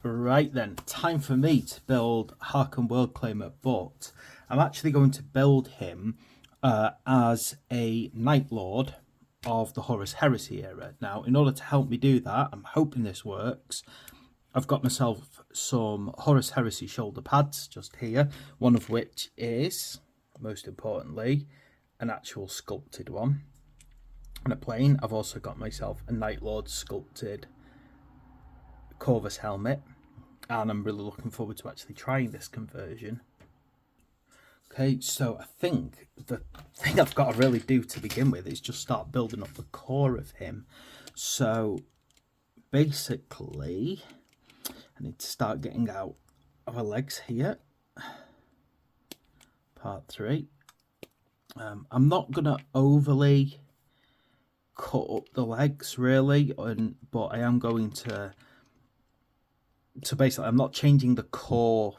Right then, time for me to build Harken World Claimer, but I'm actually going to build him as a Night Lord of the Horus Heresy era. Now, in order to help me do that, I'm hoping this works, I've got myself some Horus Heresy shoulder pads just here, one of which is, most importantly, an actual sculpted one. And a plain. I've also got myself a Night Lord sculpted Corvus helmet, and I'm really looking forward to actually trying this conversion. Okay, so I think the thing I've got to really do to begin with is just start building up the core of him. So basically, I need to start getting out our legs here. Part 3. I'm not going to overly cut up the legs really, but I am going to... So basically, I'm not changing the core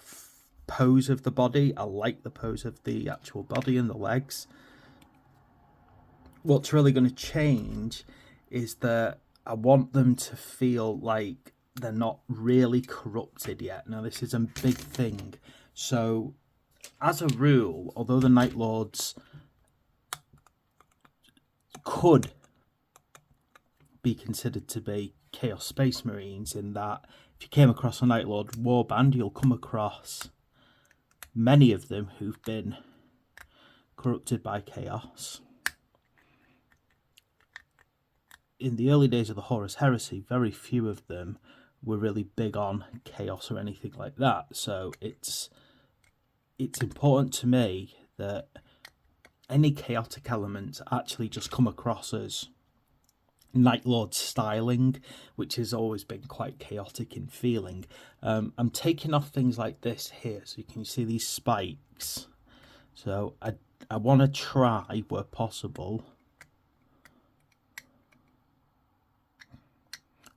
pose of the body. I like the pose of the actual body and the legs. What's really going to change is that I want them to feel like they're not really corrupted yet. Now, this is a big thing. So, as a rule, although the Night Lords could be considered to be Chaos Space Marines, in that if you came across a Night Lord warband, you'll come across many of them who've been corrupted by chaos. In the early days of the Horus Heresy, very few of them were really big on chaos or anything like that. So it's important to me that any chaotic elements actually just come across as Night Lord styling, which has always been quite chaotic in feeling. I'm taking off things like this here, so you can see these spikes. So I want to try, where possible,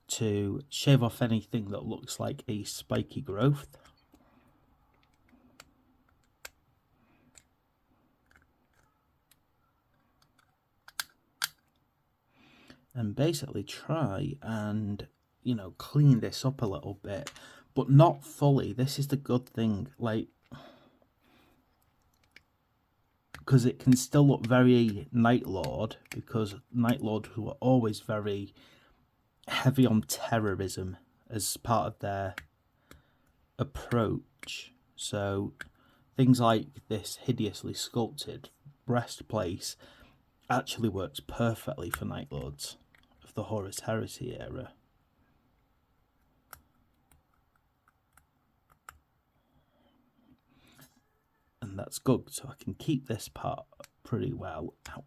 to shave off anything that looks like a spiky growth. And basically try and, clean this up a little bit, but not fully. This is the good thing, because it can still look very Night Lord, because Night Lords were always very heavy on terrorism as part of their approach. So things like this hideously sculpted breastplate actually works perfectly for Night Lords of the Horus Heresy era. And that's good, so I can keep this part pretty well out.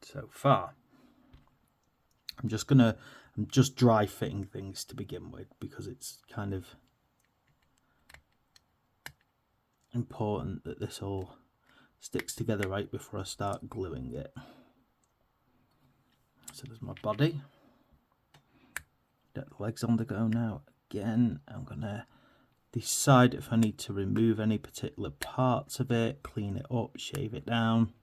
So far, I'm just dry fitting things to begin with, because it's kind of important that this all sticks together right before I start gluing it. So there's my body. Get the legs on the go now. Again, I'm going to decide if I need to remove any particular parts of it, clean it up, shave it down.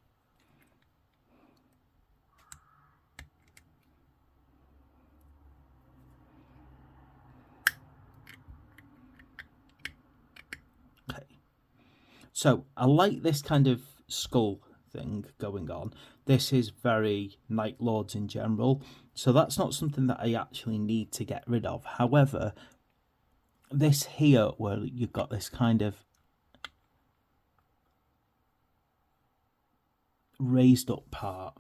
Okay. So I like this kind of skull thing going on. This is very Night Lords in general, so that's not something that I actually need to get rid of. However, this here, where you've got this kind of raised up part,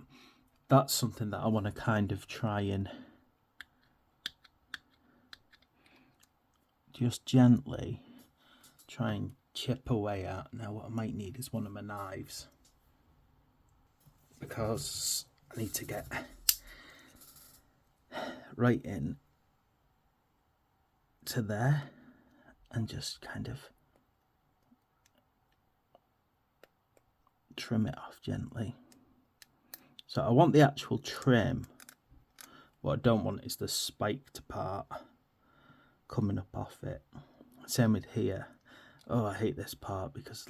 that's something that I want to kind of try and just gently try and chip away at. Now what I might need is one of my knives, because I need to get right in to there and just kind of trim it off gently. So I want the actual trim. What I don't want is the spiked part coming up off it. Same with here. Oh, I hate this part, because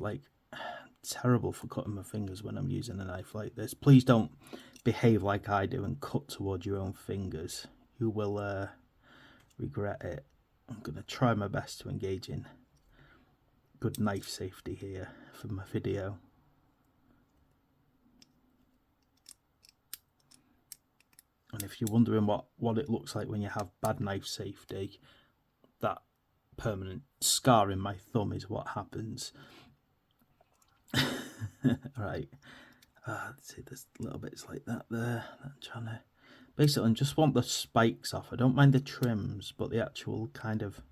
terrible for cutting my fingers when I'm using a knife like this. Please don't behave like I do and cut towards your own fingers. You will regret it. I'm going to try my best to engage in good knife safety here for my video. And if you're wondering what it looks like when you have bad knife safety, that permanent scar in my thumb is what happens. Right. Let's see, there's little bits like that there. I'm trying to basically just want the spikes off. I don't mind the trims, but the actual kind of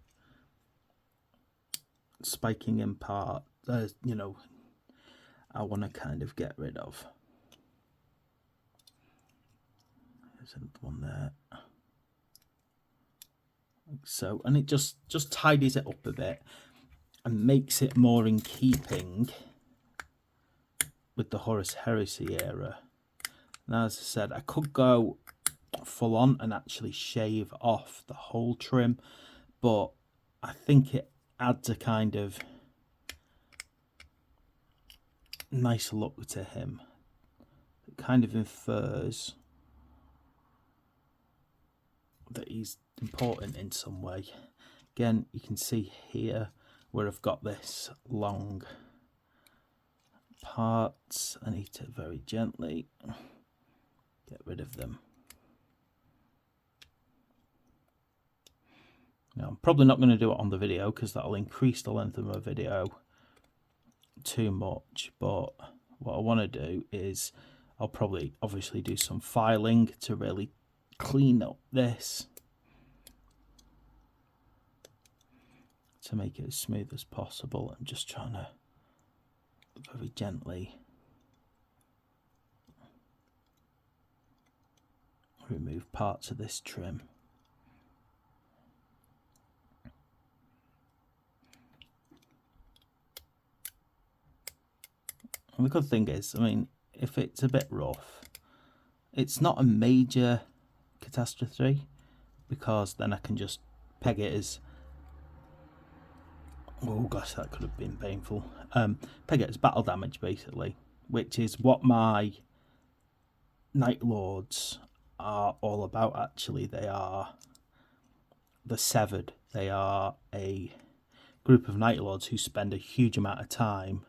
spiking in part, you know, I want to kind of get rid of. There's another one there. Like so, and it just tidies it up a bit and makes it more in keeping with the Horus Heresy era. Now, as I said, I could go full on and actually shave off the whole trim, but I think it adds a kind of nice look to him. It kind of infers that he's important in some way. Again, you can see here where I've got this long parts. I need to very gently get rid of them. Now, I'm probably not going to do it on the video because that'll increase the length of my video too much, but what I want to do is I'll probably obviously do some filing to really clean up this to make it as smooth as possible. I'm just trying to very gently remove parts of this trim. And the good thing is, I mean, if it's a bit rough, it's not a major catastrophe, because then I can just peg it as, oh gosh, that could have been painful. Peg it as battle damage, basically, which is what my Night Lords are all about, actually. They are the Severed. They are a group of Night Lords who spend a huge amount of time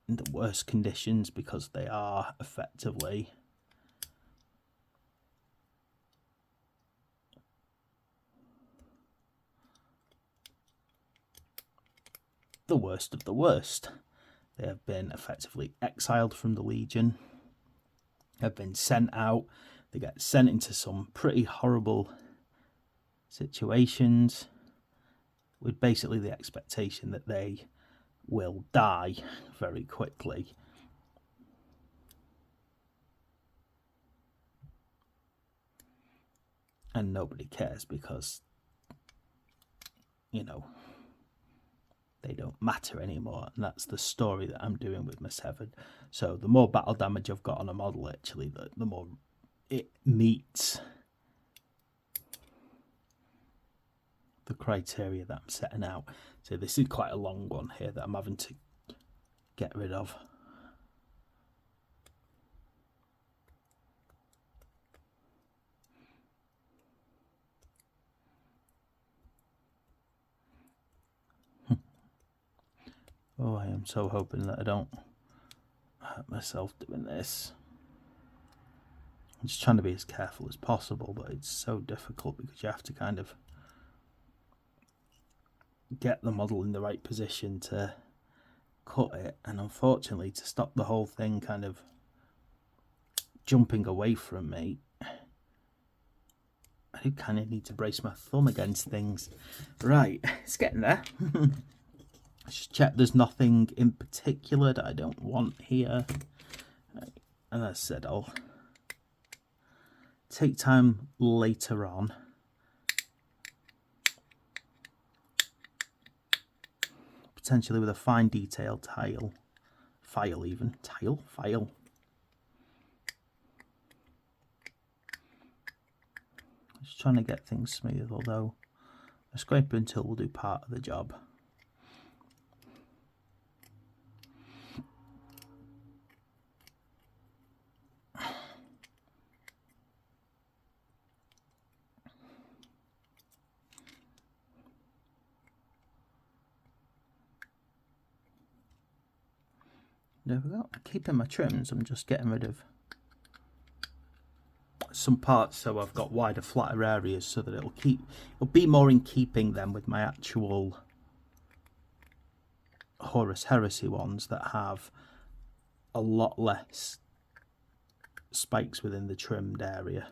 in the worst conditions, because they are effectively the worst of the worst. They have been effectively exiled from the Legion, have been sent out, they get sent into some pretty horrible situations with basically the expectation that they will die very quickly. And nobody cares because, you know, they don't matter anymore, and that's the story that I'm doing with my Severed. So the more battle damage I've got on a model, actually, the more it meets the criteria that I'm setting out. So this is quite a long one here that I'm having to get rid of. Oh, I am so hoping that I don't hurt myself doing this. I'm just trying to be as careful as possible, but it's so difficult because you have to kind of get the model in the right position to cut it, and unfortunately, to stop the whole thing kind of jumping away from me, I do kind of need to brace my thumb against things. Right, it's getting there. Let's just check there's nothing in particular that I don't want here. Right. And as I said, I'll take time later on potentially with a fine detail file, just trying to get things smooth, although a scraper and tool will do part of the job. There we go. Keeping my trims, I'm just getting rid of some parts so I've got wider, flatter areas so that it'll be more in keeping then with my actual Horus Heresy ones that have a lot less spikes within the trimmed area.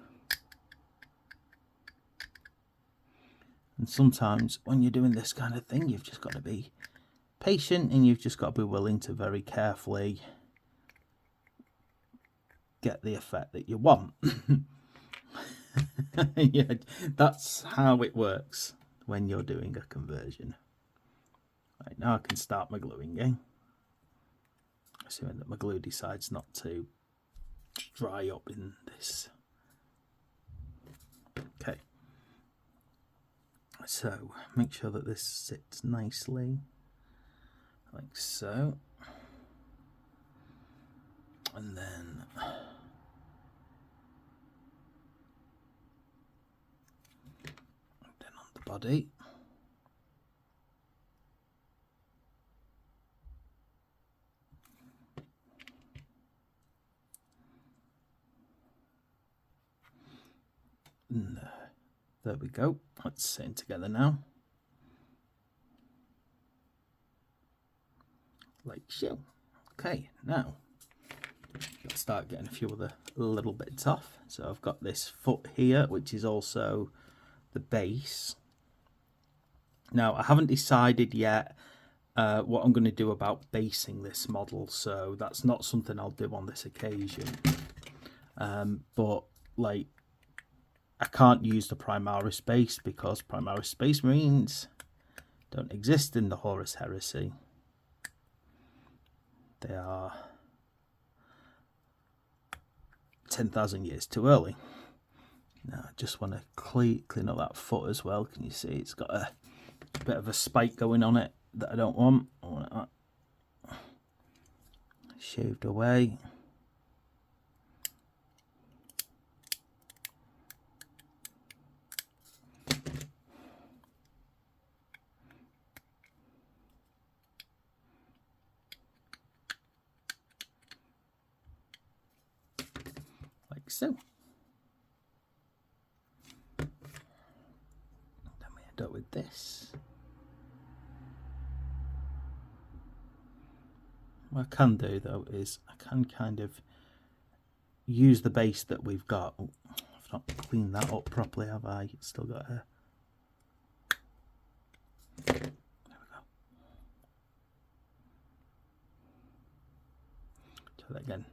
And sometimes when you're doing this kind of thing, you've just got to be patient and you've just got to be willing to very carefully get the effect that you want. Yeah, that's how it works when you're doing a conversion. Right, now I can start my gluing game, assuming that my glue decides not to dry up in this. Okay, so make sure that this sits nicely like so, and then on the body. And there we go. Let's sit in together now. Like so. Okay, now let's start getting a few of the little bits off. So I've got this foot here, which is also the base. Now I haven't decided yet what I'm going to do about basing this model, so that's not something I'll do on this occasion. But like, I can't use the Primaris base because Primaris Space Marines don't exist in the Horus Heresy. They are 10,000 years too early. Now I just want to clean up that foot as well. Can you see it's got a bit of a spike going on it that I don't want. I want that shaved away. Like so. Then we end up with this. What I can do though is I can kind of use the base that we've got. Oh, I've not cleaned that up properly, have I? It's still got a... There we go. Try that again.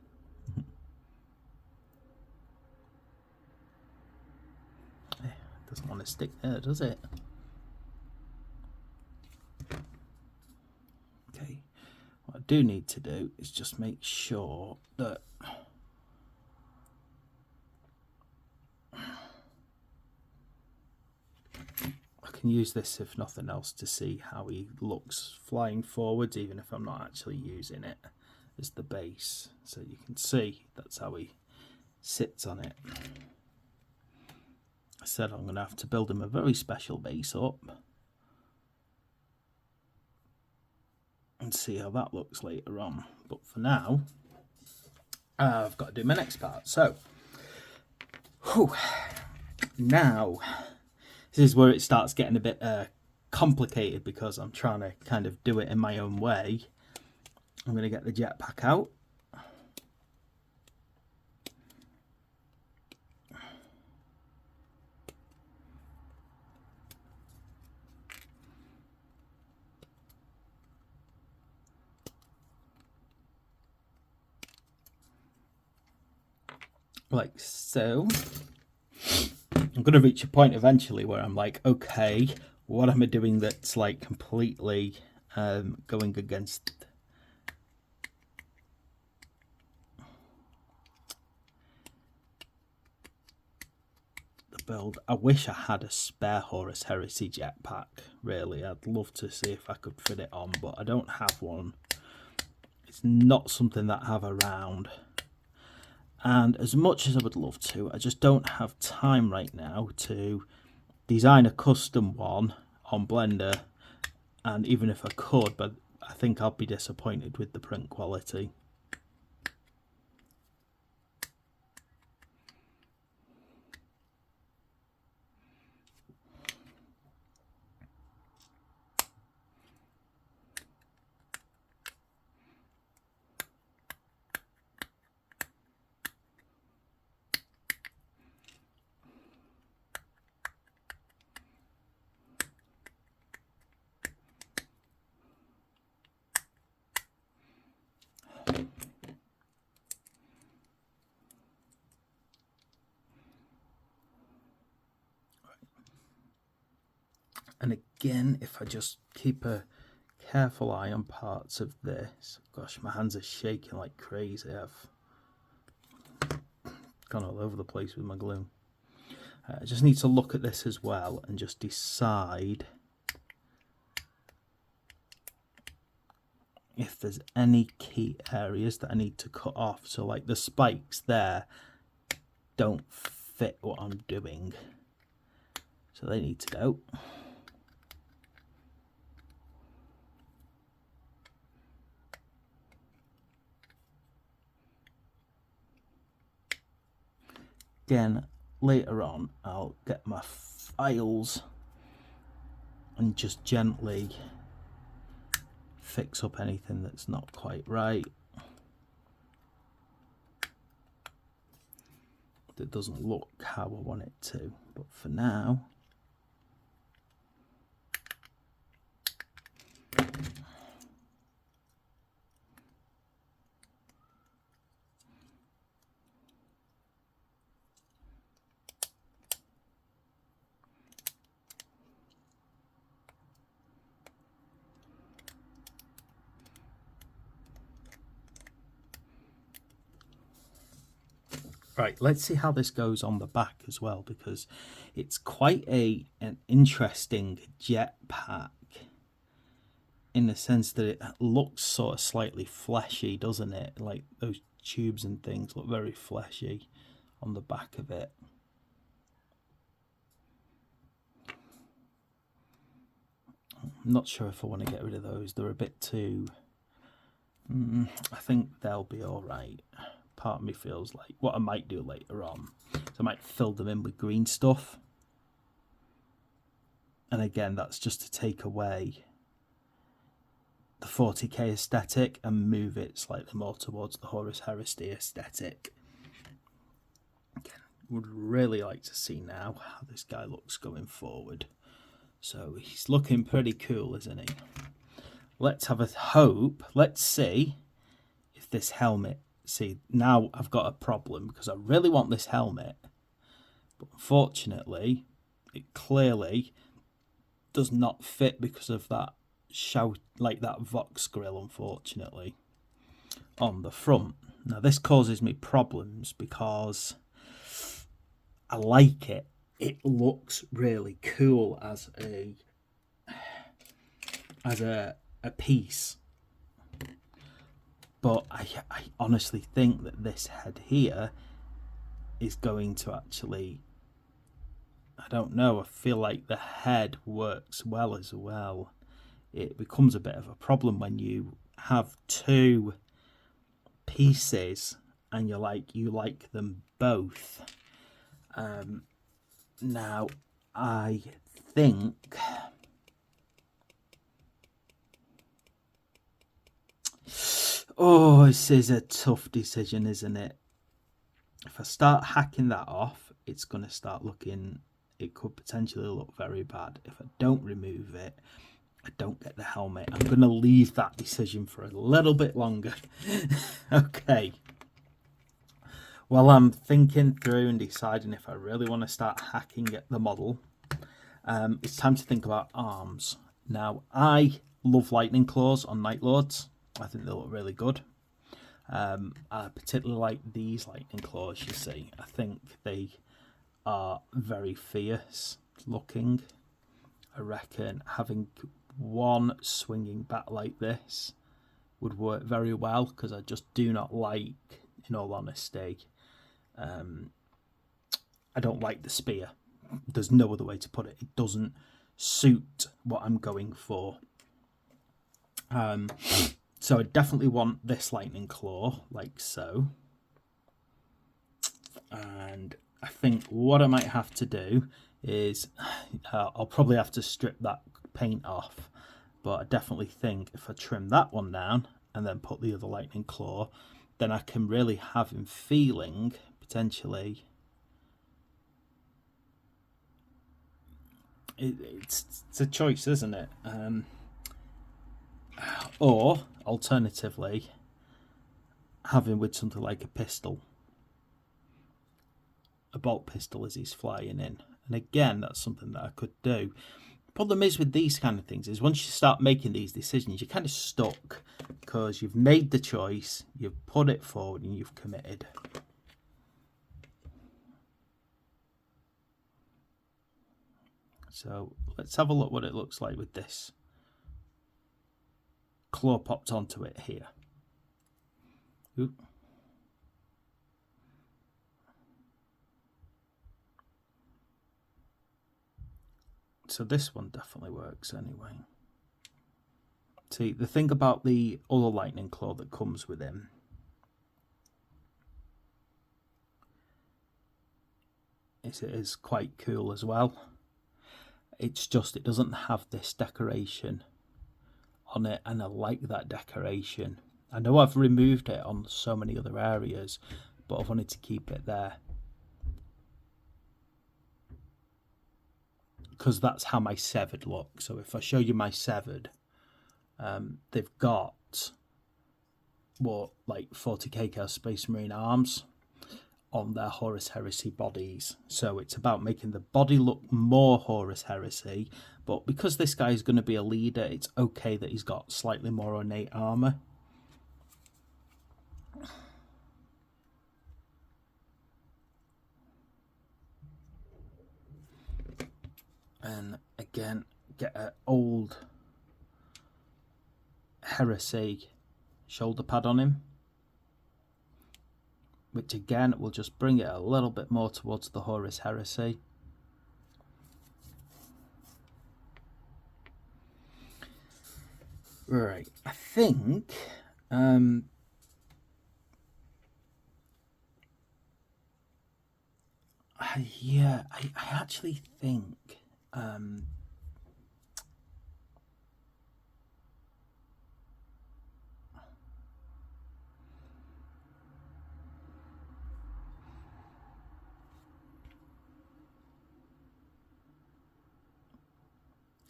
Doesn't want to stick there, does it? Okay, what I do need to do is just make sure that I can use this, if nothing else, to see how he looks flying forwards, even if I'm not actually using it as the base. So you can see that's how he sits on it. I said I'm going to have to build him a very special base up and see how that looks later on. But for now, I've got to do my next part. So, now, this is where it starts getting a bit complicated because I'm trying to kind of do it in my own way. I'm going to get the jetpack out. Like so. I'm going to reach a point eventually where I'm like, okay, what am I doing that's like completely going against the build? I wish I had a spare Horus Heresy jetpack, really. I'd love to see if I could fit it on, but I don't have one. It's not something that I have around. And as much as I would love to, I just don't have time right now to design a custom one on Blender. And even if I could, but I think I'll be disappointed with the print quality. And again, if I just keep a careful eye on parts of this. Gosh, my hands are shaking like crazy. I've gone all over the place with my glue. I just need to look at this as well and just decide if there's any key areas that I need to cut off. So like the spikes there don't fit what I'm doing, so they need to go. Again, later on I'll get my files and just gently fix up anything that's not quite right, that doesn't look how I want it to. But for now, right, let's see how this goes on the back as well, because it's quite an interesting jetpack in the sense that it looks sort of slightly fleshy, doesn't it? Like those tubes and things look very fleshy on the back of it. I'm not sure if I want to get rid of those. They're a bit too... I think they'll be all right. Part of me feels like what I might do later on, so I might fill them in with green stuff. And again, that's just to take away the 40k aesthetic and move it slightly more towards the Horus Heresy aesthetic. Again, would really like to see now how this guy looks going forward. So he's looking pretty cool, isn't he? Let's have a hope. Let's see if this helmet... See, now I've got a problem because I really want this helmet, but unfortunately it clearly does not fit because of that shout, like that Vox grill, unfortunately, on the front. Now this causes me problems because I like it. It looks really cool as a piece. But I honestly think that this head here is going to actually... I don't know, I feel like the head works well as well. It becomes a bit of a problem when you have two pieces and you like them both. Now, I think... Oh, this is a tough decision, isn't it? If I start hacking that off, it's going to start looking... It could potentially look very bad. If I don't remove it, I don't get the helmet. I'm going to leave that decision for a little bit longer. Okay. Well, I'm thinking through and deciding if I really want to start hacking at the model. It's time to think about arms. Now, I love lightning claws on Night Lords. I think they look really good. I particularly like these lightning claws, you see. I think they are very fierce looking. I reckon having one swinging bat like this would work very well, because I just do not like, in all honesty, I don't like the spear. There's no other way to put it. It doesn't suit what I'm going for. So I definitely want this lightning claw, like so. And I think what I might have to do is I'll probably have to strip that paint off. But I definitely think if I trim that one down and then put the other lightning claw, then I can really have him feeling potentially... It's a choice, isn't it? Or alternatively, having with something like a pistol, a bolt pistol as he's flying in. And again, that's something that I could do. Problem is with these kind of things is once you start making these decisions, you're kind of stuck because you've made the choice, you've put it forward, and you've committed. So let's have a look what it looks like with this claw popped onto it here. Ooh. So this one definitely works anyway. See, the thing about the other lightning claw that comes with him is it is quite cool as well. It's just it doesn't have this decoration on it, and I like that decoration. I know I've removed it on so many other areas, but I wanted to keep it there because that's how my severed look. So if I show you my severed, they've got what, like 40k Chaos Space Marine arms on their Horus Heresy bodies. So it's about making the body look more Horus Heresy, but because this guy is going to be a leader, it's okay that he's got slightly more ornate armor. And again, get an old Heresy shoulder pad on him, which again will just bring it a little bit more towards the Horus Heresy. Right, I think yeah, I actually think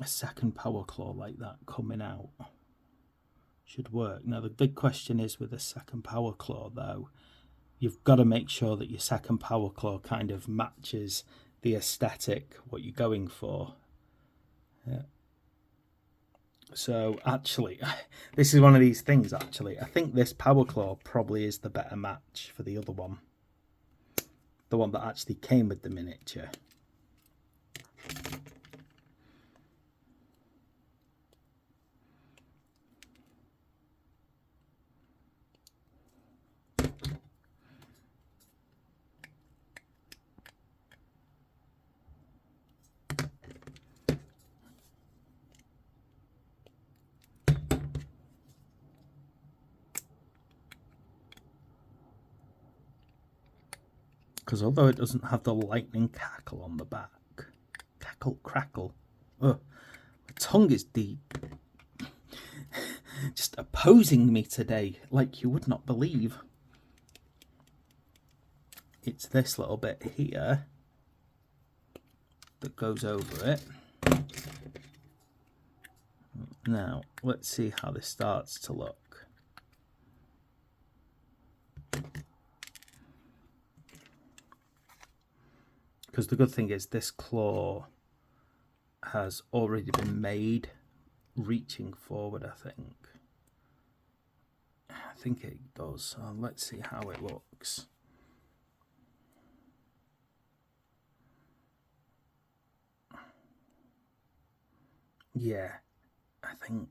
a second power claw like that coming out should work. Now the big question is with a second power claw though, you've got to make sure that your second power claw kind of matches the aesthetic, what you're going for. Yeah. So actually, this is one of these things actually. I think this power claw probably is the better match for the other one. The one that actually came with the miniature. Because although it doesn't have the lightning cackle on the back, cackle, crackle, ugh, my tongue is deep. Just opposing me today like you would not believe. It's this little bit here that goes over it. Now, let's see how this starts to look. Because the good thing is this claw has already been made reaching forward, I think. I think it does. So let's see how it looks. Yeah, I think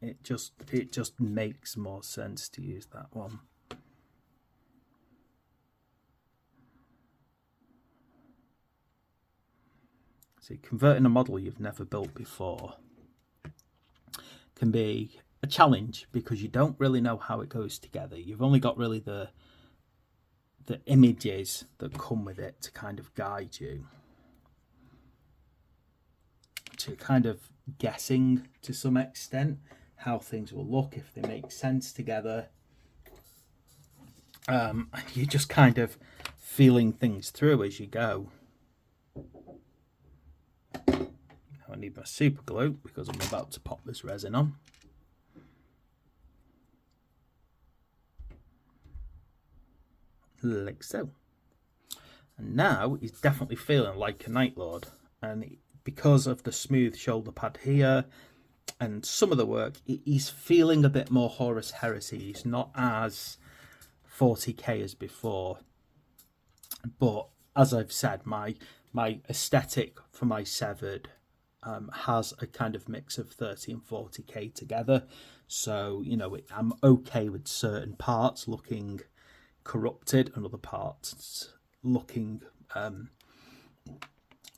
it just makes more sense to use that one. See, converting a model you've never built before can be a challenge because you don't really know how it goes together. You've only got really the images that come with it to kind of guide you. To kind of guessing to some extent how things will look, if they make sense together. You're just kind of feeling things through as you go. I need my super glue because I'm about to pop this resin on. Like so. And now he's definitely feeling like a Night Lord. And because of the smooth shoulder pad here and some of the work, he's feeling a bit more Horus Heresy. He's not as 40k as before. But as I've said, my aesthetic for my Severed has a kind of mix of 30 and 40k together. So, you know, I'm okay with certain parts looking corrupted and other parts looking,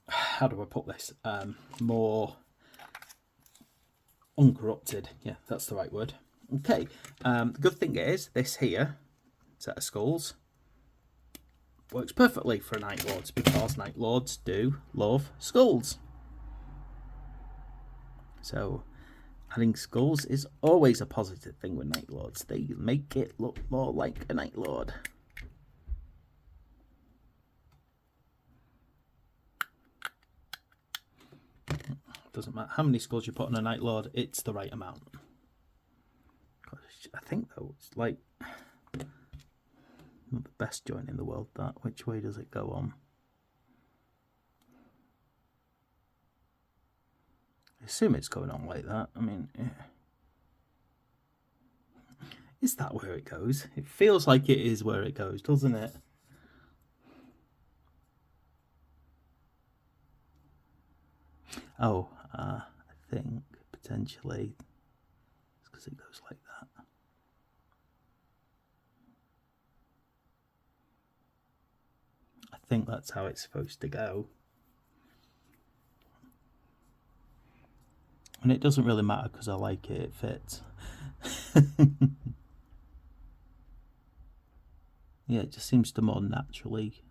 how do I put this, more uncorrupted. Yeah, that's the right word. Okay, the good thing is this here set of skulls works perfectly for Night Lords, because Night Lords do love skulls. So adding skulls is always a positive thing with Night Lords. They make it look more like a Night Lord. Doesn't matter how many skulls you put on a Night Lord, it's the right amount. I think though it's like not the best joint in the world. That, which way does it go on? I assume it's going on like that. I mean, is that where it goes? It feels like it is where it goes, doesn't it? Oh, I think potentially it's because it goes like that. I think that's how it's supposed to go. And it doesn't really matter because I like it, it fits. Yeah, it just seems to more naturally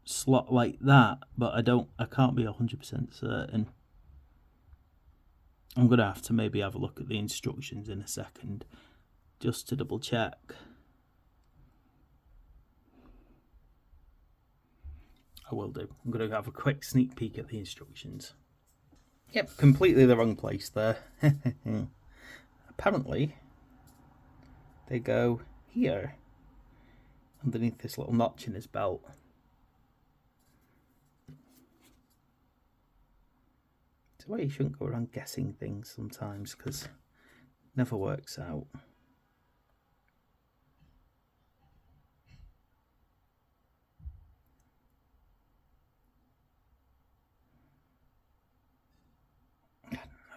slot like that, but I can't be 100% certain. I'm gonna have to maybe have a look at the instructions in a second just to double check. I will do. I'm gonna have a quick sneak peek at the instructions. Yep, completely the wrong place there. Apparently they go here underneath this little notch in his belt. It's why you shouldn't go around guessing things sometimes, because it never works out.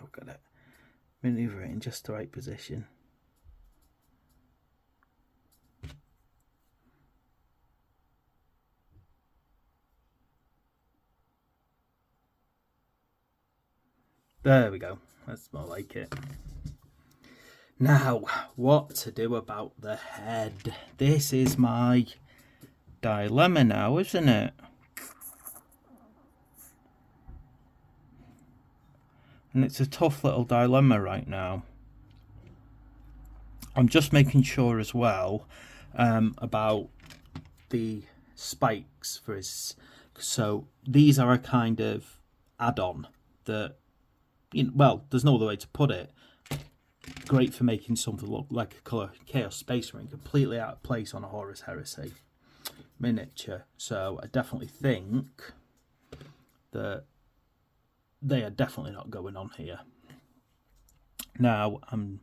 I've got to maneuver it in just the right position. There we go. That's more like it. Now, what to do about the head? This is my dilemma now, isn't it? And it's a tough little dilemma right now. I'm just making sure as well about the spikes for his. So these are a kind of add-on that, you know, well, there's no other way to put it. Great for making something look like a colour Chaos Space Marine, completely out of place on a Horus Heresy miniature. So I definitely think that they are definitely not going on here. Now I'm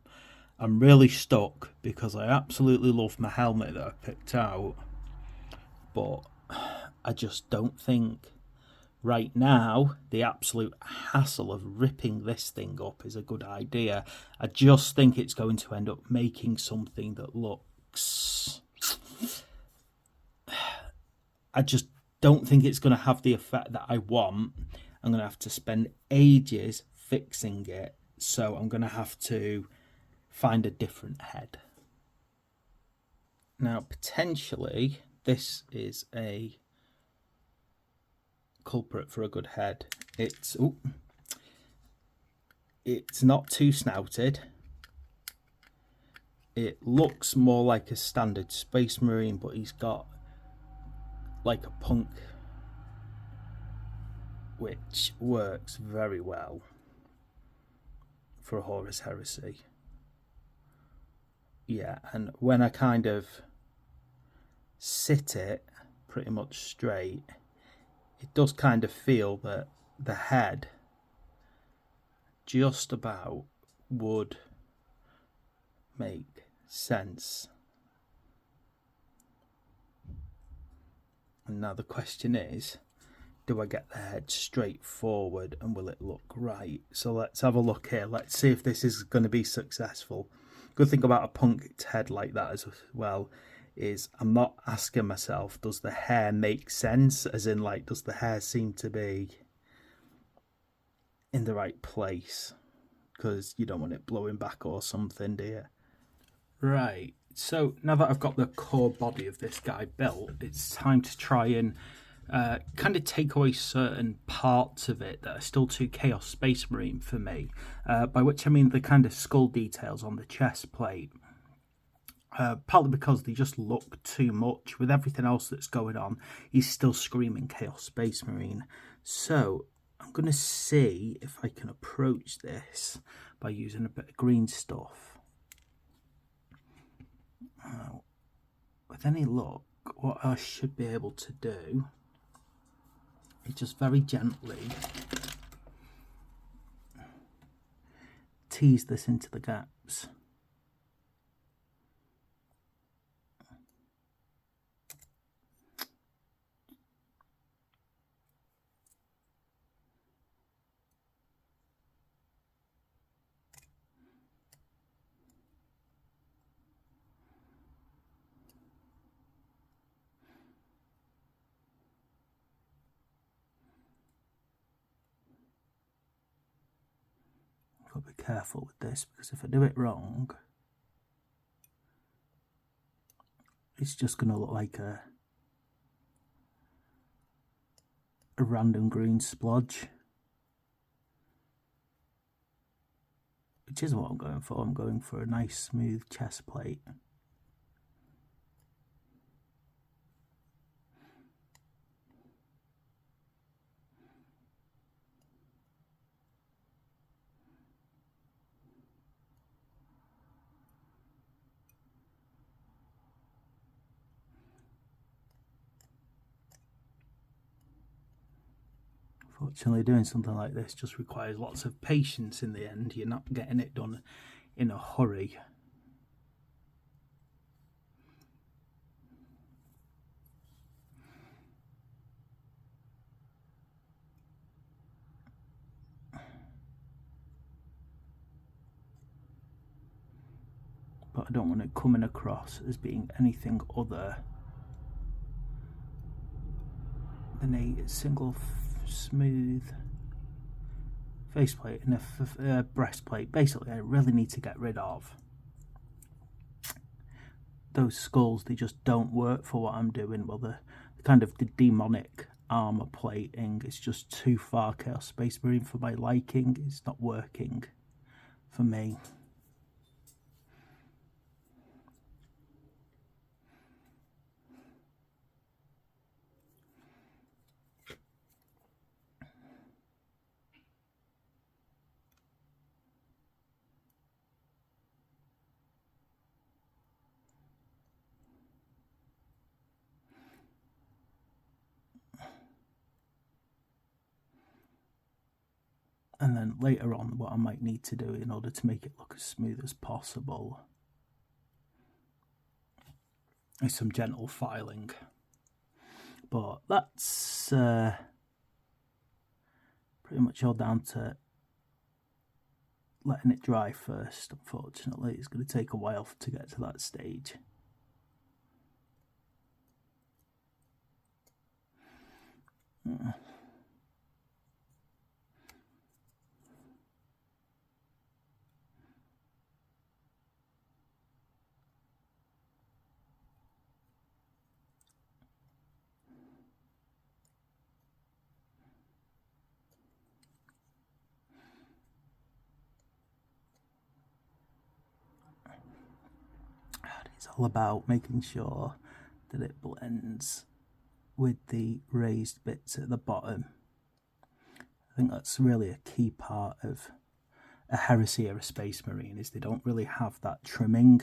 really stuck because I absolutely love my helmet that I picked out, but I just don't think right now the absolute hassle of ripping this thing up is a good idea. I just think it's going to end up making something that looks, I just don't think it's going to have the effect that I want. I'm going to have to spend ages fixing it, so I'm going to have to find a different head. Now, potentially, this is a culprit for a good head. It's not too snouted. It looks more like a standard Space Marine, but he's got like a punk, which works very well for a Horus Heresy. Yeah, and when I kind of sit it pretty much straight, it does kind of feel that the head just about would make sense. And now the question is, do I get the head straight forward and will it look right? So let's have a look here. Let's see if this is going to be successful. Good thing about a punked head like that as well is I'm not asking myself, does the hair make sense? As in, like, does the hair seem to be in the right place? Because you don't want it blowing back or something, do you? Right, so now that I've got the core body of this guy built, it's time to try and kind of take away certain parts of it that are still too Chaos Space Marine for me, by which I mean the kind of skull details on the chest plate. Partly because they just look too much. With everything else that's going on, he's still screaming Chaos Space Marine. So I'm going to see if I can approach this by using a bit of green stuff. With any luck, what I should be able to do is just very gently tease this into the gaps. I've got to be careful with this, because if I do it wrong, it's just going to look like a random green splodge, which isn't what I'm going for. I'm going for a nice smooth chest plate. Fortunately, doing something like this just requires lots of patience in the end. You're not getting it done in a hurry. But I don't want it coming across as being anything other than a single smooth faceplate and a breastplate. Basically, I really need to get rid of those skulls. They just don't work for what I'm doing. Well, the kind of the demonic armor plating is just too far Chaos Space Marine for my liking. It's not working for me. And then later on, what I might need to do in order to make it look as smooth as possible is some gentle filing. But that's pretty much all down to letting it dry first. Unfortunately, it's going to take a while to get to that stage. It's all about making sure that it blends with the raised bits at the bottom. I think that's really a key part of a Heresy or a Space Marine, is they don't really have that trimming.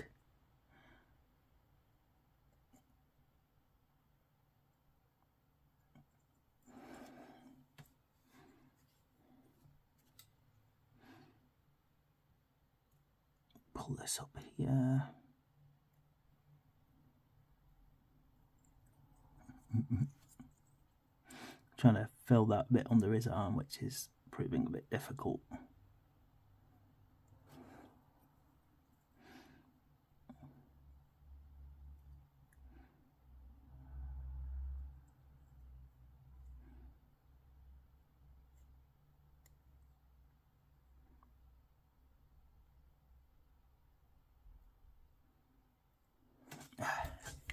this up here. Trying to fill that bit under his arm, which is proving a bit difficult.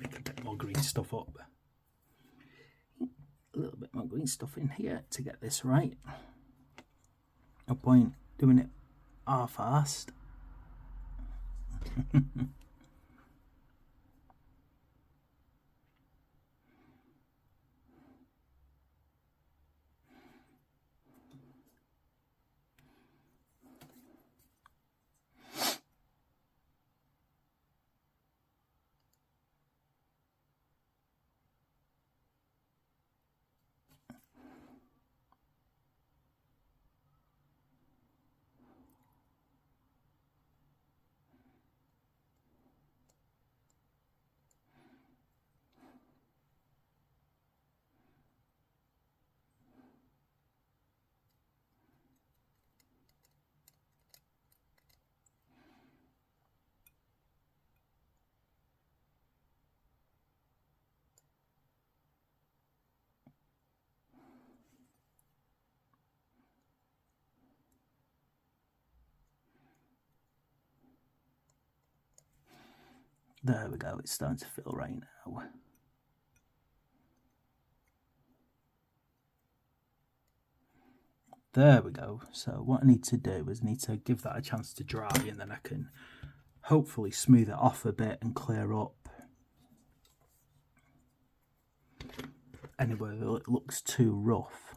Make a bit more green stuff up. A little bit more green stuff in here to get this right. No point doing it half-assed. There we go, it's starting to fill right now. There we go. So what I need to do is I need to give that a chance to dry, and then I can hopefully smooth it off a bit and clear up anywhere that it looks too rough.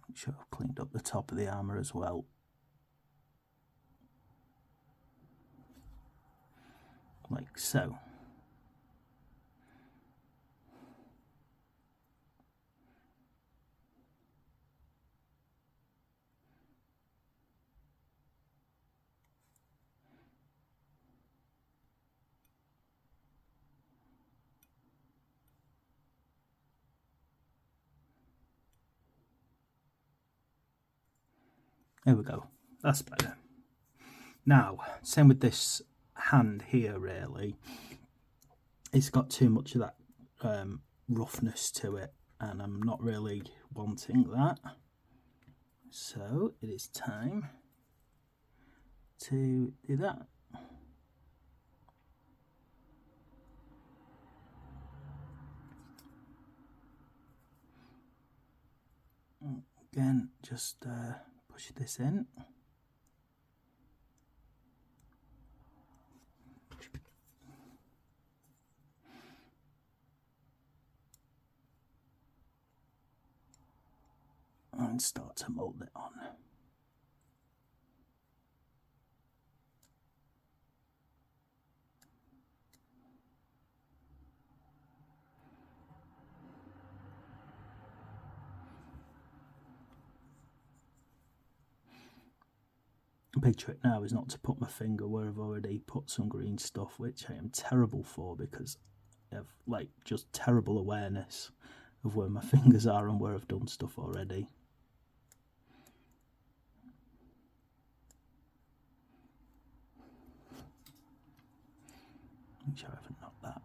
Make sure I've cleaned up the top of the armour as well. Like so. There we go, that's better. Now, same with this hand here really. It's got too much of that roughness to it, and I'm not really wanting that. So it is time to do that. Again, just push this in. And start to mould it on. The big trick now is not to put my finger where I've already put some green stuff, which I am terrible for because I have like just terrible awareness of where my fingers are and where I've done stuff already. Make sure I haven't knocked that.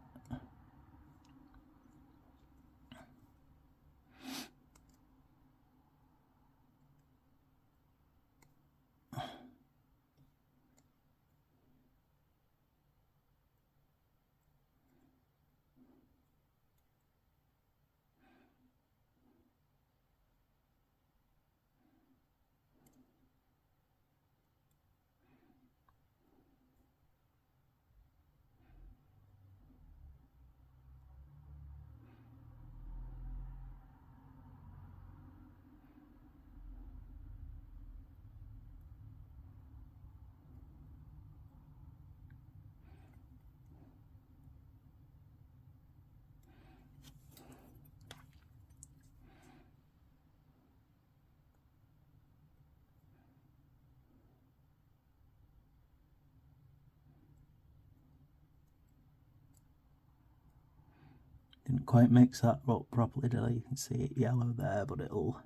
Didn't quite mix that up properly, did I? You can see it yellow there, but it'll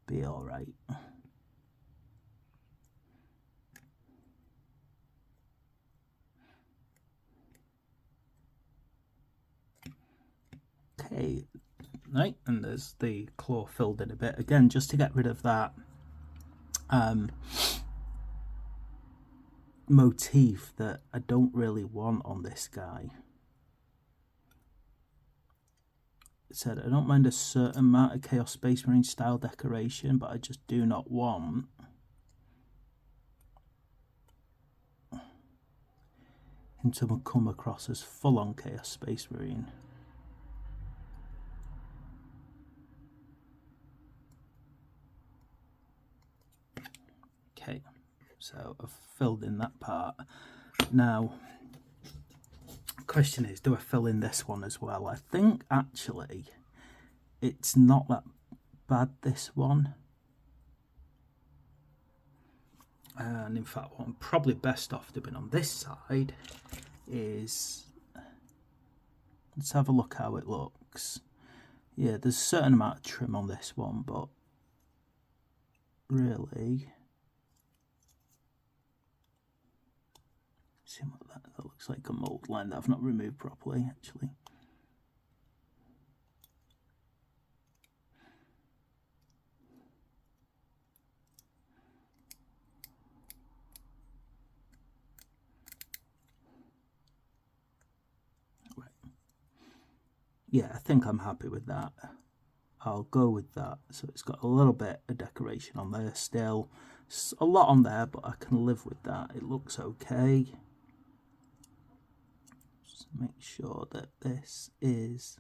be alright. Okay, right, and there's the claw filled in a bit again, just to get rid of that motif that I don't really want on this guy. It said I don't mind a certain amount of Chaos Space Marine style decoration, but I just do not want him to come across as full-on Chaos Space Marine. Okay, so I've filled in that part. Now, the question is, do I fill in this one as well? I think actually it's not that bad, this one. And in fact, what I'm probably best off doing on this side is, let's have a look how it looks. Yeah, there's a certain amount of trim on this one, but really, see what that looks like, a mold line that I've not removed properly actually. Right. Yeah, I think I'm happy with that. I'll go with that. So it's got a little bit of decoration on there still. It's a lot on there, but I can live with that. It looks okay. Just make sure that this is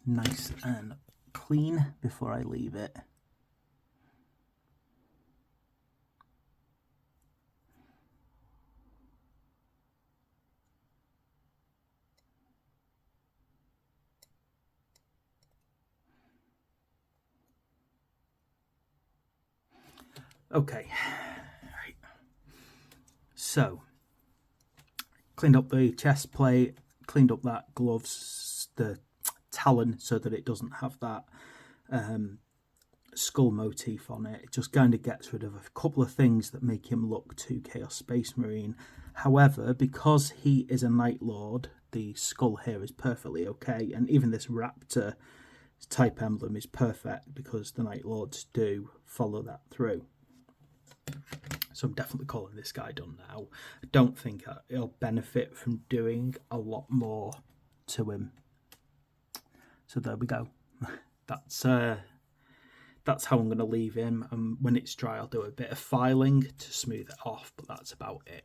nice and clean before I leave it. Okay, right. So cleaned up the chest plate, cleaned up that gloves, the talon, so that it doesn't have that skull motif on it. It just kind of gets rid of a couple of things that make him look too Chaos Space Marine. However, because he is a Night Lord, the skull here is perfectly okay, and even this Raptor type emblem is perfect because the Night Lords do follow that through. So I'm definitely calling this guy done now. I don't think he'll benefit from doing a lot more to him. So there we go. That's how I'm going to leave him. And when it's dry, I'll do a bit of filing to smooth it off, but that's about it.